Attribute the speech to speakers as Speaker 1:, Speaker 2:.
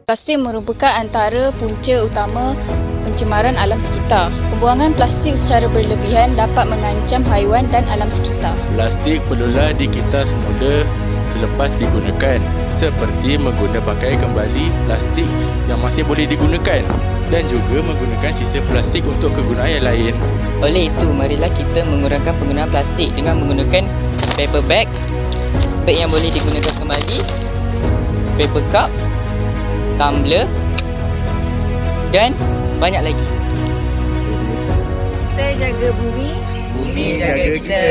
Speaker 1: Plastik merupakan antara punca utama pencemaran alam sekitar. Pembuangan plastik secara berlebihan dapat mengancam haiwan dan alam sekitar.
Speaker 2: Plastik perlulah dikita semula selepas digunakan, seperti pakai kembali plastik yang masih boleh digunakan dan juga menggunakan sisa plastik untuk kegunaan yang lain.
Speaker 3: Oleh itu, marilah kita mengurangkan penggunaan plastik dengan menggunakan paper bag yang boleh digunakan kembali, paper cup, tumbler dan banyak lagi.
Speaker 4: Kita jaga bumi,
Speaker 3: Bumi jaga kita.